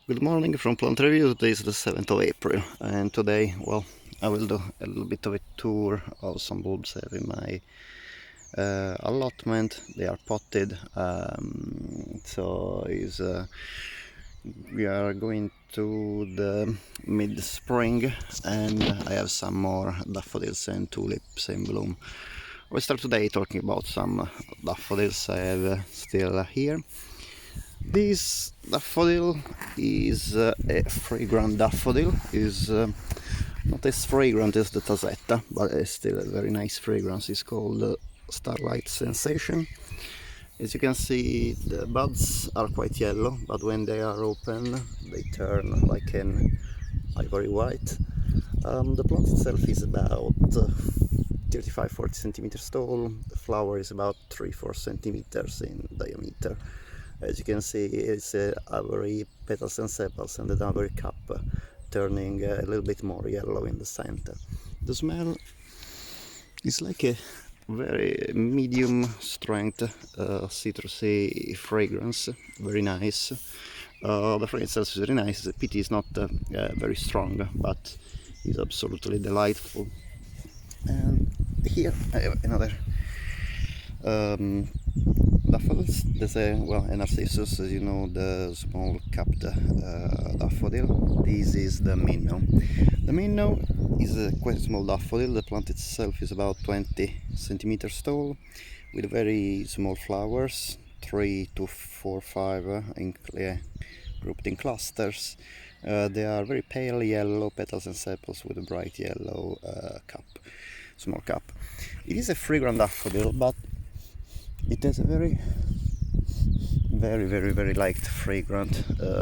Good morning from Plant Review. Today is the 7th of April, and today, well, I will do a little bit of a tour of some bulbs I have in my allotment. They are potted, we are going to the mid-spring, and I have some more daffodils and tulips in bloom. We'll start today talking about some daffodils I have still here. This daffodil is a fragrant daffodil. Is not as fragrant as the Tasetta, but it's still a very nice fragrance. It's called Starlight Sensation. As you can see, the buds are quite yellow, but when they are open, they turn like an ivory white. The plant itself is about 35-40 centimeters tall. The flower is about 3-4 centimeters in diameter. As you can see, it's ivory petals and sepals and the ivory cup turning a little bit more yellow in the center. The smell is like a very medium strength citrusy fragrance, very nice. The fragrance itself is very nice. The pity is not very strong, but is absolutely delightful. And here I have another daffodils. There's a narcissus, as you know, the small capped daffodil. This is the minnow. The minnow is a quite small daffodil. The plant itself is about 20 centimeters tall, with very small flowers, 3 to 4, 5 grouped in clusters. They are very pale yellow petals and sepals with a bright yellow small cup. It is a fragrant daffodil, but it has a very light fragrant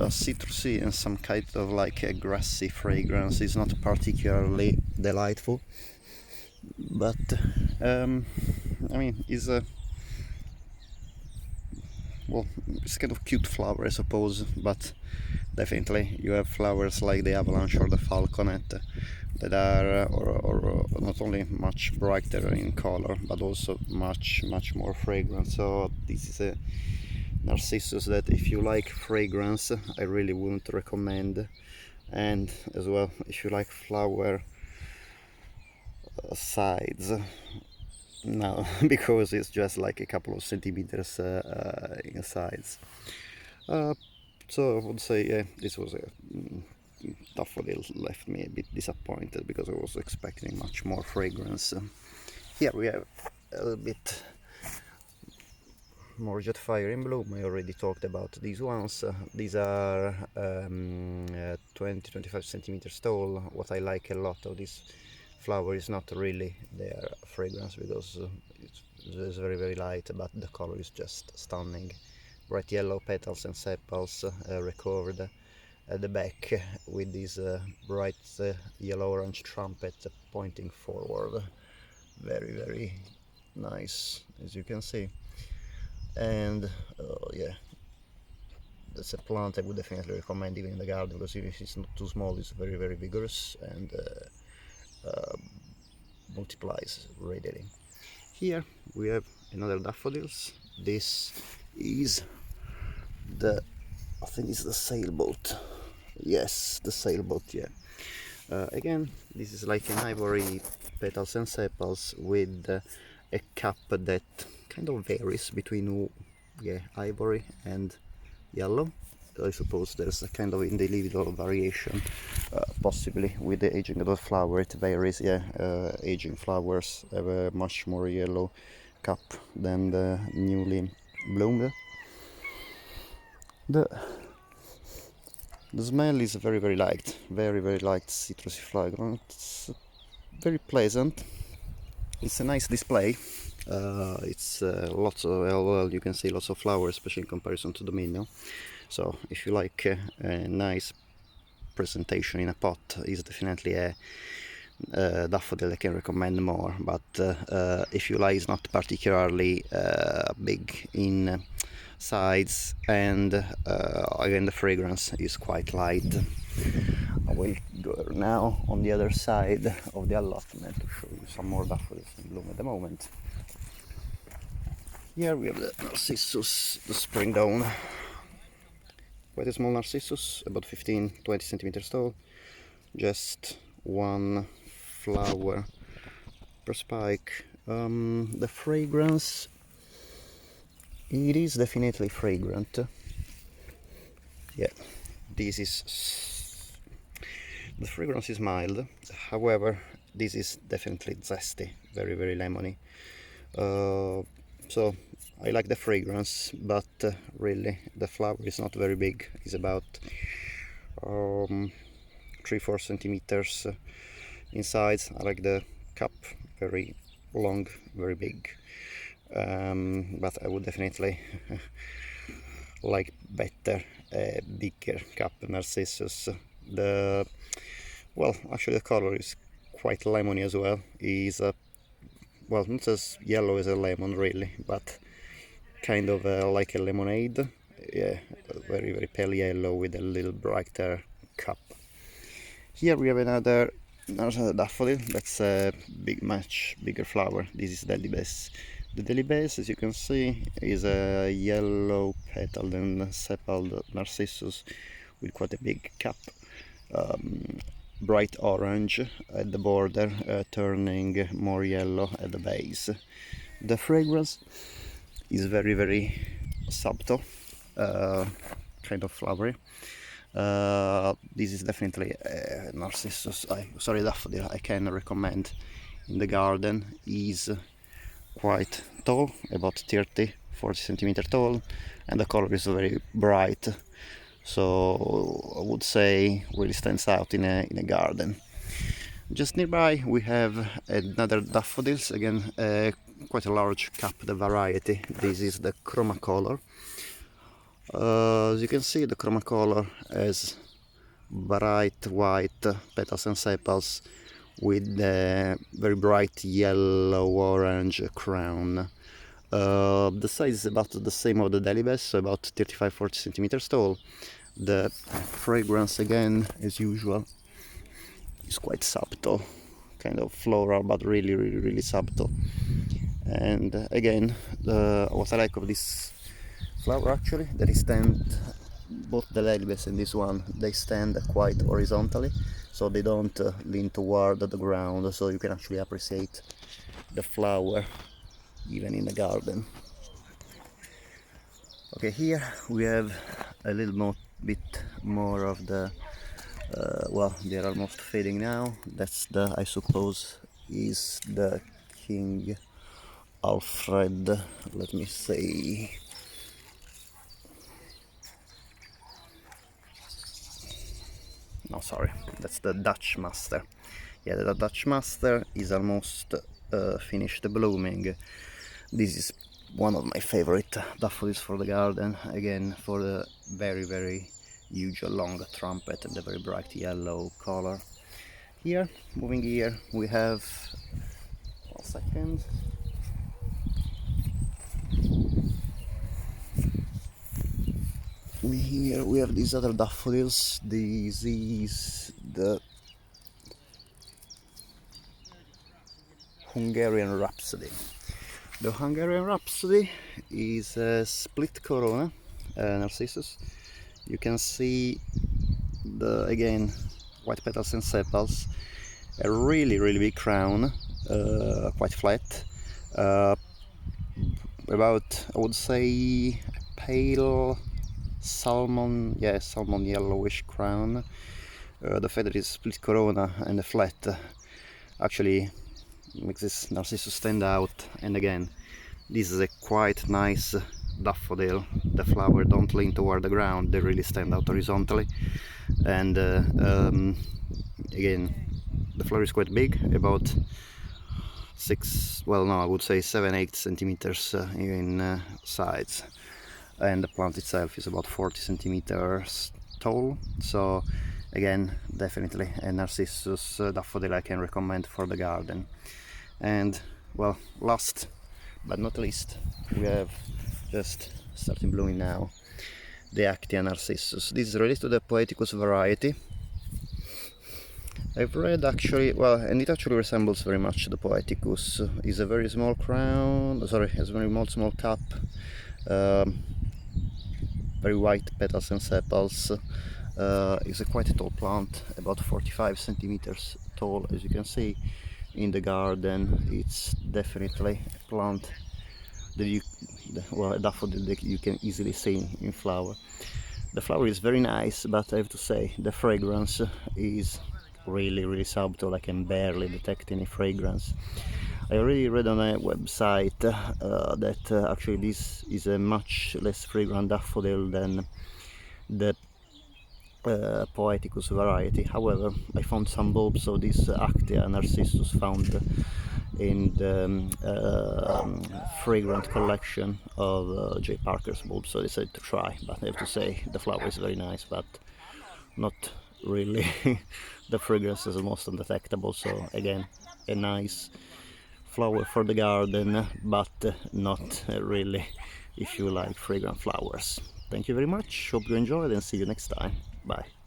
citrusy and some kind of like a grassy fragrance. It's not particularly delightful, but I mean, it's kind of cute flower, I suppose. But definitely you have flowers like the avalanche or the falconet that are or not only much brighter in color, but also much more fragrant. So this is a narcissus that, if you like fragrance, I really wouldn't recommend. And as well, if you like flower size, no, because it's just like a couple of centimeters in size. So I would say, yeah, this was a daffodil left me a bit disappointed because I was expecting much more fragrance. Here we have a little bit more Jetfire in bloom. I already talked about these ones. These are 20-25 centimeters tall. What I like a lot of this flower is not really their fragrance, because it's very light, but the color is just stunning. Bright yellow petals and sepals recovered at the back with this bright yellow-orange trumpet pointing forward. Very nice, as you can see. And yeah, that's a plant I would definitely recommend even in the garden, because even if it's not too small, it's very vigorous and multiplies readily. Here we have another daffodils. This is I think it's the sailboat. Yes, the sailboat, yeah. Again, this is like an ivory petals and sepals with a cup that kind of varies between ivory and yellow. I suppose there's a kind of individual variation, possibly with the aging of the flower. It varies. Aging flowers have a much more yellow cup than the newly bloomed. The smell is very light, very light citrusy fragrance. It's very pleasant. It's a nice display. It's lots of, well, you can see lots of flowers, especially in comparison to the minnow. So if you like a nice presentation in a pot, is definitely a daffodil I can recommend more. But if you like, it's not particularly big in size, and again, the fragrance is quite light. I will go now on the other side of the allotment to show you some more daffodils in bloom at the moment. Here we have the narcissus, the spring dawn. quite a small narcissus, about 15-20 centimeters tall, just one flower per spike. The fragrance, it is definitely fragrant. Yeah, this is, the fragrance is mild, however this is definitely zesty, very very lemony. So I like the fragrance, but really the flower is not very big. It's about 3-4 centimeters in size. I like the cup, very long, very big, but I would definitely like better a bigger cup narcissus. Well, actually the color is quite lemony as well. Is well, not as yellow as a lemon really, but kind of like a lemonade. Yeah, very very pale yellow with a little brighter cup. Here we have another daffodil. That's a much bigger flower. This is Delibes. The Delibes, as you can see, is a yellow petaled and sepaled narcissus with quite a big cup. Bright orange at the border, turning more yellow at the base. The fragrance is very very subtle, kind of flowery. This is definitely a narcissus, daffodil I can recommend in the garden. Is quite tall, about 30-40 centimeters tall, and the color is very bright, so I would say really stands out in a garden. Just nearby we have another daffodils, again quite a large cup, the variety. This is the chromacolor. As you can see, the chromacolor has bright white petals and sepals with a very bright yellow orange crown. The size is about the same of the Delibes, so about 35-40 centimeters tall. The fragrance, again as usual, is quite subtle, kind of floral, but really really really subtle. And again, what I like of this flower actually, that it stand, both the Delibes and this one, they stand quite horizontally, so they don't lean toward the ground, so you can actually appreciate the flower even in the garden. Okay, here we have a little bit more of the well, they're almost fading now. That's the, I suppose, is the King Alfred. Let me see. No, sorry, that's the Dutch Master. Yeah, the Dutch Master is almost finished blooming. This is one of my favorite daffodils for the garden, again for the very very huge long trumpet and the very bright yellow color. Here, moving here, we have, 1 second, here we have these other daffodils. This is the Hungarian Rhapsody. The Hungarian Rhapsody is a split corona narcissus. You can see the, again, white petals and sepals, a really really big crown, quite flat, about, I would say, pale salmon, yeah, salmon yellowish crown. The fact that it's split corona and the flat actually makes this narcissus stand out. And again, this is a quite nice daffodil. The flower don't lean toward the ground, they really stand out horizontally. And again, the flower is quite big, about 6, well no, I would say 7-8 centimeters in size, and the plant itself is about 40 centimeters tall. So again, definitely a narcissus daffodil I can recommend for the garden. And well, last but not least, we have, just starting blooming now, the Actaea narcissus. This is related to the Poeticus variety. I've read actually, well, and it actually resembles very much the Poeticus. It's a very small crown, sorry, has a very small cup. very white petals and sepals. It's a quite a tall plant, about 45 centimeters tall, as you can see in the garden. It's definitely a plant that well, a daffodil that you can easily see in flower. The flower is very nice, but I have to say the fragrance is really subtle. I can barely detect any fragrance. I already read on a website that actually this is a much less fragrant daffodil than the Poeticus variety. However, I found some bulbs of this Actaea narcissus found in the fragrant collection of J. Parker's bulbs, so I decided to try. But I have to say the flower is very nice, but not really the fragrance is almost undetectable. So again, a nice flower for the garden, but not really if you like fragrant flowers. Thank you very much, hope you enjoyed, and see you next time. Bye.